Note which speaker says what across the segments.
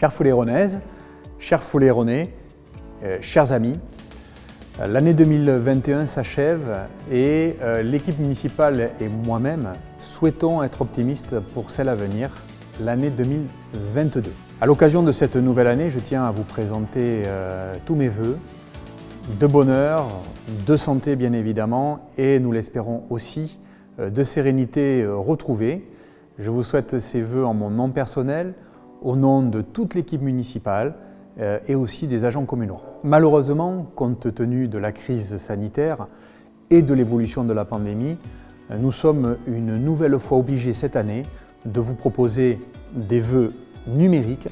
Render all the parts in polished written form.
Speaker 1: Chères Foulayronaises, chers Foulayronais, chers amis, l'année 2021 s'achève et l'équipe municipale et moi-même souhaitons être optimistes pour celle à venir, l'année 2022. À l'occasion de cette nouvelle année, je tiens à vous présenter tous mes vœux de bonheur, de santé bien évidemment et nous l'espérons aussi de sérénité retrouvée. Je vous souhaite ces vœux en mon nom personnel, au nom de toute l'équipe municipale et aussi des agents communaux. Malheureusement, compte tenu de la crise sanitaire et de l'évolution de la pandémie, nous sommes une nouvelle fois obligés cette année de vous proposer des vœux numériques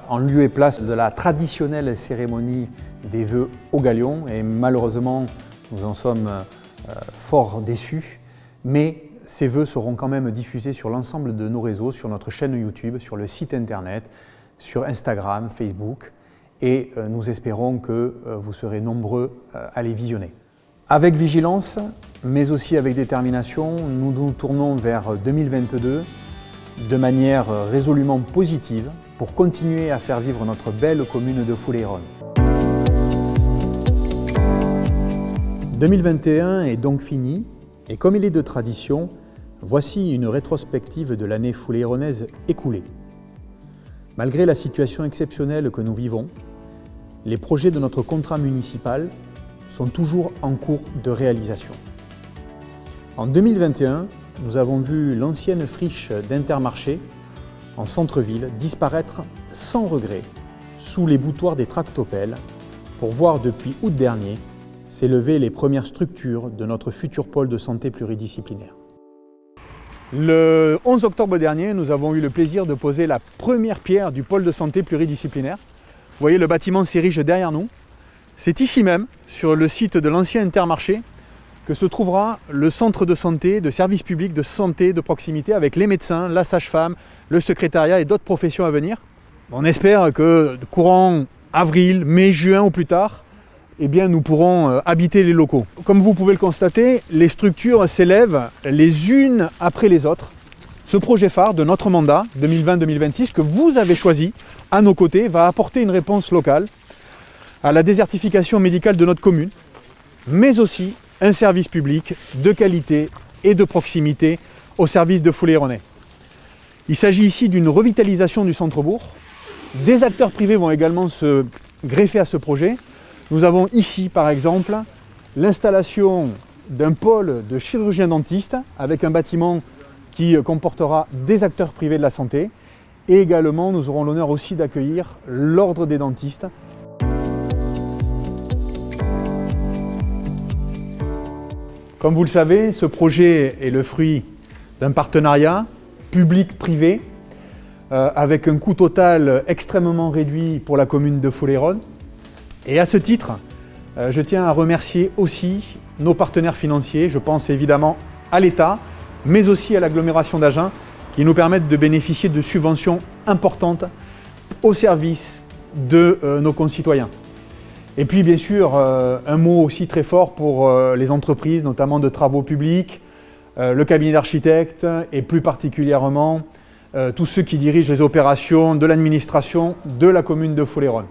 Speaker 1: en lieu et place de la traditionnelle cérémonie des vœux au galion. Et malheureusement, nous en sommes fort déçus, mais ces vœux seront quand même diffusés sur l'ensemble de nos réseaux, sur notre chaîne YouTube, sur le site internet, sur Instagram, Facebook, et nous espérons que vous serez nombreux à les visionner. Avec vigilance, mais aussi avec détermination, nous nous tournons vers 2022 de manière résolument positive pour continuer à faire vivre notre belle commune de Foulayronnes. 2021 est donc fini. Et comme il est de tradition, voici une rétrospective de l'année foulayronnaise écoulée. Malgré la situation exceptionnelle que nous vivons, les projets de notre contrat municipal sont toujours en cours de réalisation. En 2021, nous avons vu l'ancienne friche d'Intermarché en centre-ville disparaître sans regret sous les boutoirs des tractopelles pour voir depuis août dernier s'élever les premières structures de notre futur pôle de santé pluridisciplinaire. Le 11 octobre dernier, nous avons eu le plaisir de poser la première pierre du pôle de santé pluridisciplinaire. Vous voyez, le bâtiment s'érige derrière nous. C'est ici même, sur le site de l'ancien Intermarché, que se trouvera le centre de santé, de services publics de santé de proximité avec les médecins, la sage-femme, le secrétariat et d'autres professions à venir. On espère que courant avril, mai, juin ou plus tard, eh bien, nous pourrons habiter les locaux. Comme vous pouvez le constater, les structures s'élèvent les unes après les autres. Ce projet phare de notre mandat 2020-2026 que vous avez choisi à nos côtés va apporter une réponse locale à la désertification médicale de notre commune, mais aussi un service public de qualité et de proximité au service de Foulayronais. Il s'agit ici d'une revitalisation du centre-bourg. Des acteurs privés vont également se greffer à ce projet. Nous avons ici, par exemple, l'installation d'un pôle de chirurgiens dentistes avec un bâtiment qui comportera des acteurs privés de la santé. Et également, nous aurons l'honneur aussi d'accueillir l'Ordre des dentistes. Comme vous le savez, ce projet est le fruit d'un partenariat public-privé avec un coût total extrêmement réduit pour la commune de Foulayronnes. Et à ce titre, je tiens à remercier aussi nos partenaires financiers. Je pense évidemment à l'État, mais aussi à l'agglomération d'Agen, qui nous permettent de bénéficier de subventions importantes au service de nos concitoyens. Et puis bien sûr, un mot aussi très fort pour les entreprises, notamment de travaux publics, le cabinet d'architectes et plus particulièrement tous ceux qui dirigent les opérations de l'administration de la commune de Foulayronnes.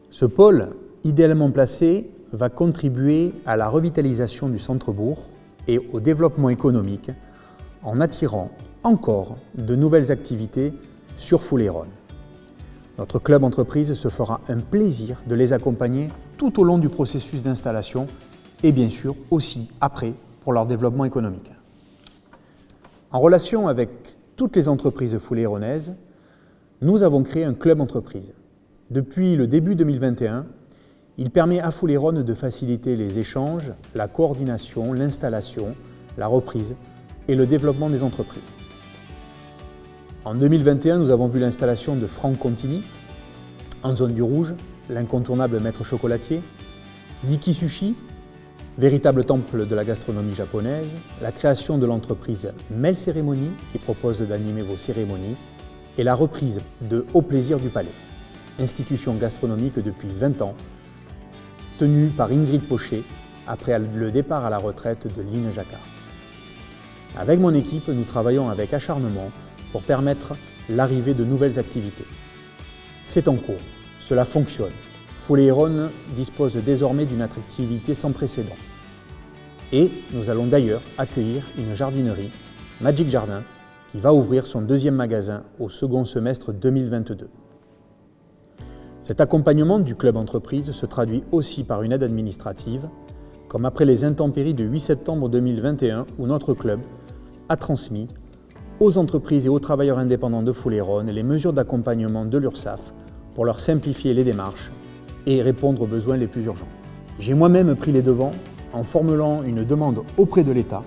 Speaker 1: Ce pôle, idéalement placé, va contribuer à la revitalisation du centre-bourg et au développement économique en attirant encore de nouvelles activités sur Foulayronnes. Notre club entreprise se fera un plaisir de les accompagner tout au long du processus d'installation et bien sûr aussi après pour leur développement économique. En relation avec toutes les entreprises foulayronaises, nous avons créé un club entreprise. Depuis le début 2021, il permet à Foulayronnes de faciliter les échanges, la coordination, l'installation, la reprise et le développement des entreprises. En 2021, nous avons vu l'installation de Franck Contini, en zone du Rouge, l'incontournable maître chocolatier, Diki Sushi, véritable temple de la gastronomie japonaise, la création de l'entreprise Mel Cérémonie qui propose d'animer vos cérémonies et la reprise de Au Plaisir du Palais, institution gastronomique depuis 20 ans, tenue par Ingrid Pochet après le départ à la retraite de Line Jacquard. Avec mon équipe, nous travaillons avec acharnement pour permettre l'arrivée de nouvelles activités. C'est en cours, cela fonctionne. Follet-et-Rhône dispose désormais d'une attractivité sans précédent. Et nous allons d'ailleurs accueillir une jardinerie, Magic Jardin, qui va ouvrir son deuxième magasin au second semestre 2022. Cet accompagnement du club entreprise se traduit aussi par une aide administrative, comme après les intempéries de 8 septembre 2021 où notre club a transmis aux entreprises et aux travailleurs indépendants de Follet-et-Rhône les mesures d'accompagnement de l'URSSAF pour leur simplifier les démarches et répondre aux besoins les plus urgents. J'ai moi-même pris les devants en formulant une demande auprès de l'État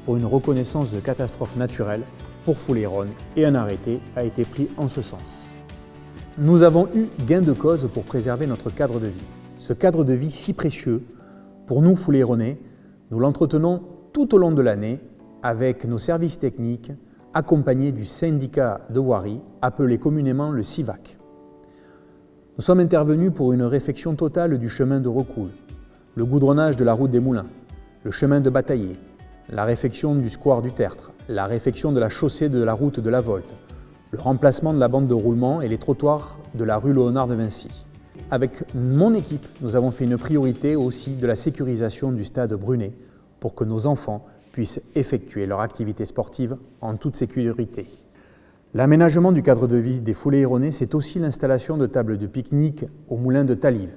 Speaker 1: pour une reconnaissance de catastrophe naturelle pour Follet-et-Rhône et un arrêté a été pris en ce sens. Nous avons eu gain de cause pour préserver notre cadre de vie. Ce cadre de vie si précieux, pour nous Follet-et-Rhônais, nous l'entretenons tout au long de l'année avec nos services techniques accompagnés du syndicat de voirie appelé communément le SIVAC. Nous sommes intervenus pour une réfection totale du chemin de Recoul, le goudronnage de la route des Moulins, le chemin de Bataillé, la réfection du square du Tertre, la réfection de la chaussée de la route de la Volte, le remplacement de la bande de roulement et les trottoirs de la rue Léonard de Vinci. Avec mon équipe, nous avons fait une priorité aussi de la sécurisation du stade Brunet pour que nos enfants puissent effectuer leur activité sportive en toute sécurité. L'aménagement du cadre de vie des Follet-et-Rhônais, c'est aussi l'installation de tables de pique-nique au moulin de Talive.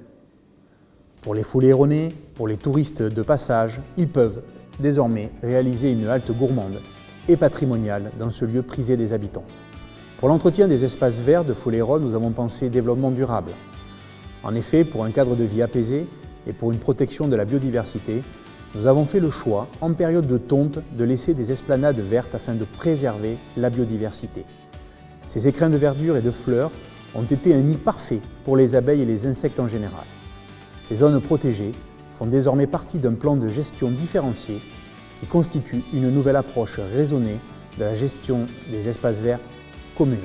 Speaker 1: Pour les Follet-et-Rhônais, pour les touristes de passage, ils peuvent désormais réaliser une halte gourmande et patrimoniale dans ce lieu prisé des habitants. Pour l'entretien des espaces verts de Follet-et-Rhône, nous avons pensé développement durable. En effet, pour un cadre de vie apaisé et pour une protection de la biodiversité, nous avons fait le choix, en période de tonte, de laisser des esplanades vertes afin de préserver la biodiversité. Ces écrins de verdure et de fleurs ont été un nid parfait pour les abeilles et les insectes en général. Ces zones protégées font désormais partie d'un plan de gestion différencié qui constitue une nouvelle approche raisonnée de la gestion des espaces verts communaux.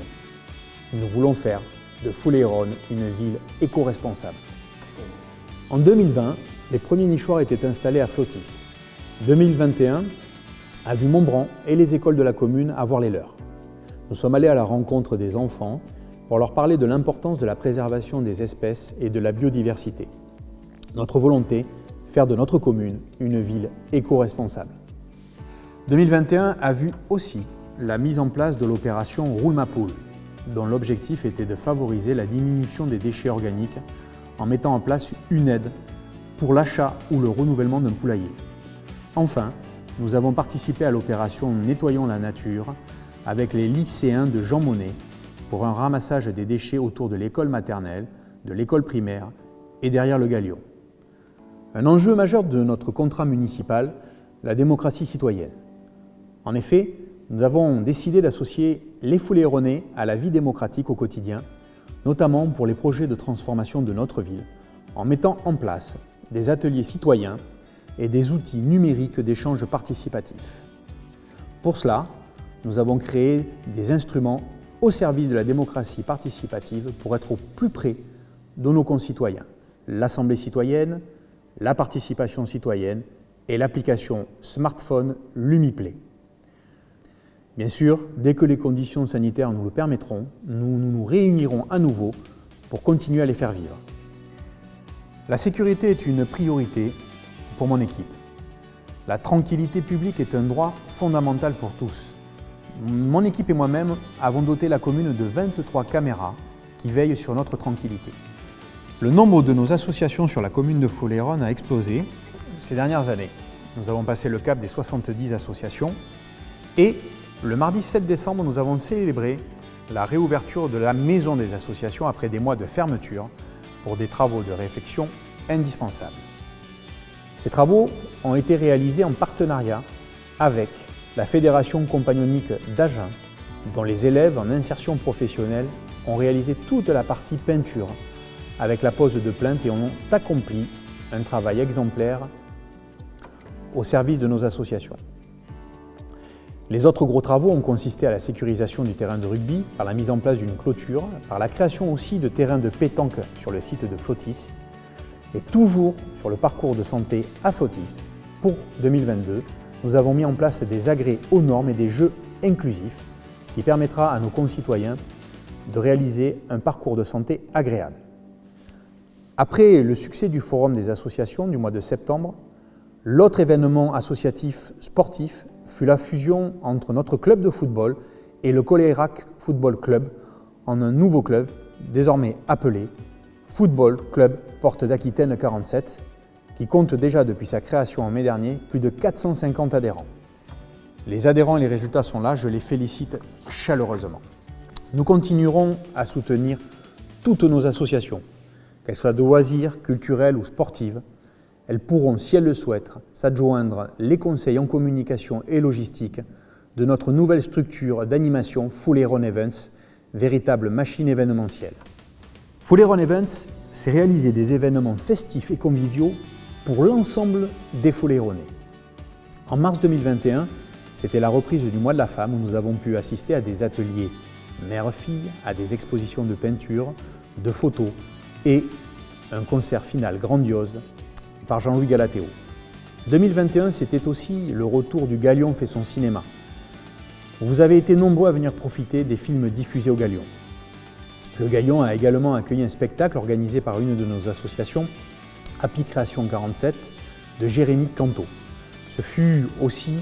Speaker 1: Nous voulons faire de Follet-et-Rhône une ville éco-responsable. En 2020, les premiers nichoirs étaient installés à Flotis. 2021 a vu Montbran et les écoles de la commune avoir les leurs. Nous sommes allés à la rencontre des enfants pour leur parler de l'importance de la préservation des espèces et de la biodiversité. Notre volonté, faire de notre commune une ville éco-responsable. 2021 a vu aussi la mise en place de l'opération Roule ma poule, dont l'objectif était de favoriser la diminution des déchets organiques en mettant en place une aide pour l'achat ou le renouvellement d'un poulailler. Enfin, nous avons participé à l'opération Nettoyons la nature avec les lycéens de Jean Monnet pour un ramassage des déchets autour de l'école maternelle, de l'école primaire et derrière le Galion. Un enjeu majeur de notre contrat municipal, la démocratie citoyenne. En effet, nous avons décidé d'associer les Follet-et-Rhônais à la vie démocratique au quotidien, notamment pour les projets de transformation de notre ville, en mettant en place des ateliers citoyens et des outils numériques d'échange participatif. Pour cela, nous avons créé des instruments au service de la démocratie participative pour être au plus près de nos concitoyens. L'Assemblée citoyenne, la participation citoyenne et l'application smartphone LumiPlay. Bien sûr, dès que les conditions sanitaires nous le permettront, nous nous réunirons à nouveau pour continuer à les faire vivre. La sécurité est une priorité pour mon équipe. La tranquillité publique est un droit fondamental pour tous. Mon équipe et moi-même avons doté la commune de 23 caméras qui veillent sur notre tranquillité. Le nombre de nos associations sur la commune de Follet-et-Rhône a explosé ces dernières années. Nous avons passé le cap des 70 associations et le mardi 7 décembre, nous avons célébré la réouverture de la maison des associations après des mois de fermeture pour des travaux de réfection indispensables. Ces travaux ont été réalisés en partenariat avec la Fédération compagnonique d'Agen, dont les élèves en insertion professionnelle ont réalisé toute la partie peinture avec la pose de plainte et ont accompli un travail exemplaire au service de nos associations. Les autres gros travaux ont consisté à la sécurisation du terrain de rugby par la mise en place d'une clôture, par la création aussi de terrains de pétanque sur le site de Flotis et toujours sur le parcours de santé à Flotis. Pour 2022, nous avons mis en place des agrès aux normes et des jeux inclusifs, ce qui permettra à nos concitoyens de réaliser un parcours de santé agréable. Après le succès du Forum des associations du mois de septembre, l'autre événement associatif sportif fut la fusion entre notre club de football et le Colérac Football Club en un nouveau club, désormais appelé Football Club Porte d'Aquitaine 47, qui compte déjà depuis sa création en mai dernier plus de 450 adhérents. Les adhérents et les résultats sont là, je les félicite chaleureusement. Nous continuerons à soutenir toutes nos associations, qu'elles soient de loisirs, culturelles ou sportives. Elles pourront, si elles le souhaitent, s'adjoindre les conseils en communication et logistique de notre nouvelle structure d'animation Foley Run Events, véritable machine événementielle. Foley Run Events, c'est réaliser des événements festifs et conviviaux pour l'ensemble des Foleyronnais. En mars 2021, c'était la reprise du mois de la femme où nous avons pu assister à des ateliers mère-fille, à des expositions de peinture, de photos et un concert final grandiose par Jean-Louis Galatéo. 2021, c'était aussi le retour du Galion fait son cinéma. Vous avez été nombreux à venir profiter des films diffusés au Galion. Le Galion a également accueilli un spectacle organisé par une de nos associations, Happy Création 47, de Jérémy Canto. Ce fut aussi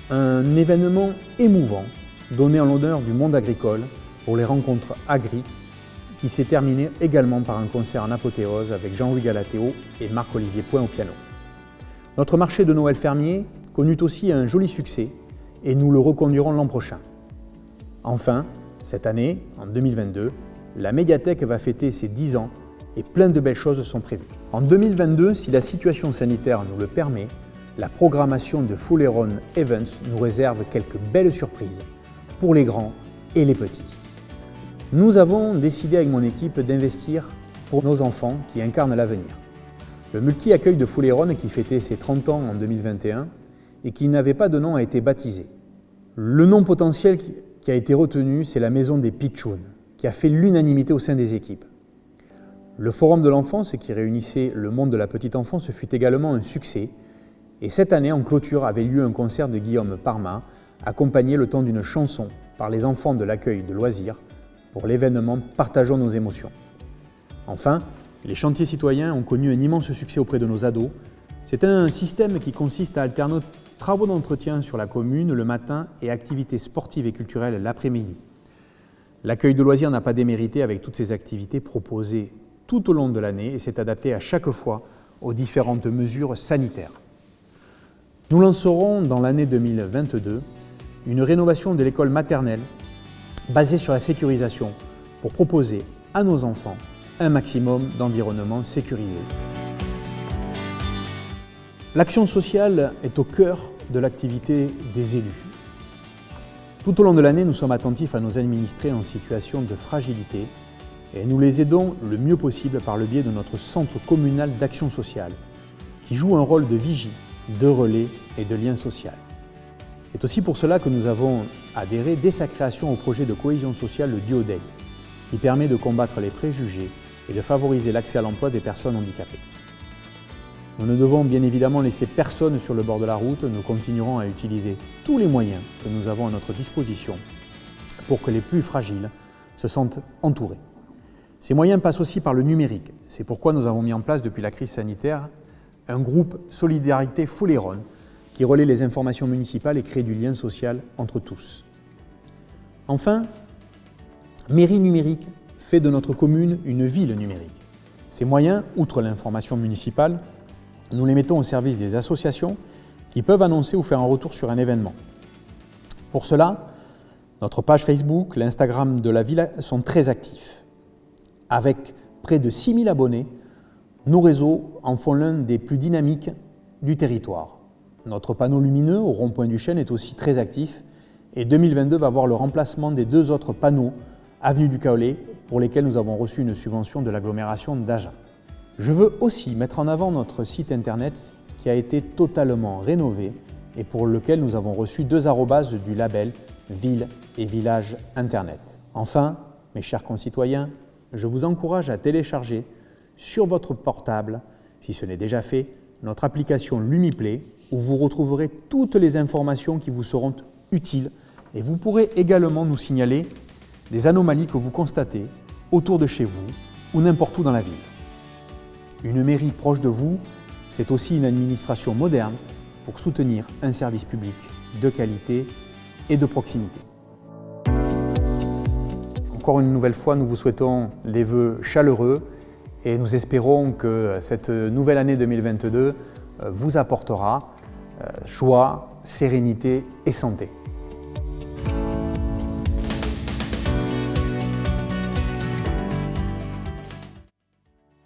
Speaker 1: un événement émouvant donné en l'honneur du monde agricole pour les rencontres Agri, qui s'est terminé également par un concert en apothéose avec Jean-Louis Galatéo et Marc-Olivier Point au piano. Notre marché de Noël fermier connut aussi un joli succès et nous le reconduirons l'an prochain. Enfin, cette année, en 2022, la médiathèque va fêter ses 10 ans et plein de belles choses sont prévues. En 2022, si la situation sanitaire nous le permet, la programmation de Foley Run Events nous réserve quelques belles surprises pour les grands et les petits. Nous avons décidé avec mon équipe d'investir pour nos enfants qui incarnent l'avenir. Le multi-accueil de Foley Run qui fêtait ses 30 ans en 2021 et qui n'avait pas de nom a été baptisé. Le nom potentiel qui a été retenu, c'est la Maison des Pitchouns, qui a fait l'unanimité au sein des équipes. Le Forum de l'enfance qui réunissait le monde de la petite enfance fut également un succès. Et cette année, en clôture, avait lieu un concert de Guillaume Parma, accompagné le temps d'une chanson par les enfants de l'accueil de loisirs pour l'événement Partageons nos émotions. Enfin, les chantiers citoyens ont connu un immense succès auprès de nos ados. C'est un système qui consiste à alterner travaux d'entretien sur la commune le matin et activités sportives et culturelles l'après-midi. L'accueil de loisirs n'a pas démérité avec toutes ces activités proposées tout au long de l'année et s'est adapté à chaque fois aux différentes mesures sanitaires. Nous lancerons dans l'année 2022 une rénovation de l'école maternelle basée sur la sécurisation pour proposer à nos enfants un maximum d'environnements sécurisés. L'action sociale est au cœur de l'activité des élus. Tout au long de l'année, nous sommes attentifs à nos administrés en situation de fragilité et nous les aidons le mieux possible par le biais de notre centre communal d'action sociale qui joue un rôle de vigie, de relais et de lien social. C'est aussi pour cela que nous avons adhéré dès sa création au projet de cohésion sociale, le Duodei, qui permet de combattre les préjugés et de favoriser l'accès à l'emploi des personnes handicapées. Nous ne devons bien évidemment laisser personne sur le bord de la route, nous continuerons à utiliser tous les moyens que nous avons à notre disposition pour que les plus fragiles se sentent entourés. Ces moyens passent aussi par le numérique. C'est pourquoi nous avons mis en place depuis la crise sanitaire un groupe Solidarité Foley Run qui relaie les informations municipales et crée du lien social entre tous. Enfin, Mairie Numérique fait de notre commune une ville numérique. Ces moyens, outre l'information municipale, nous les mettons au service des associations qui peuvent annoncer ou faire un retour sur un événement. Pour cela, notre page Facebook, l'Instagram de la ville sont très actifs. Avec près de 6000 abonnés, nos réseaux en font l'un des plus dynamiques du territoire. Notre panneau lumineux au rond-point du Chêne est aussi très actif et 2022 va voir le remplacement des 2 autres panneaux avenue du Caollet pour lesquels nous avons reçu une subvention de l'agglomération d'Agen. Je veux aussi mettre en avant notre site internet qui a été totalement rénové et pour lequel nous avons reçu 2 arrobases du label Ville et Village Internet. Enfin, mes chers concitoyens, je vous encourage à télécharger sur votre portable, si ce n'est déjà fait, notre application LumiPlay où vous retrouverez toutes les informations qui vous seront utiles et vous pourrez également nous signaler des anomalies que vous constatez autour de chez vous ou n'importe où dans la ville. Une mairie proche de vous, c'est aussi une administration moderne pour soutenir un service public de qualité et de proximité. Encore une nouvelle fois, nous vous souhaitons les vœux chaleureux et nous espérons que cette nouvelle année 2022 vous apportera joie, sérénité et santé.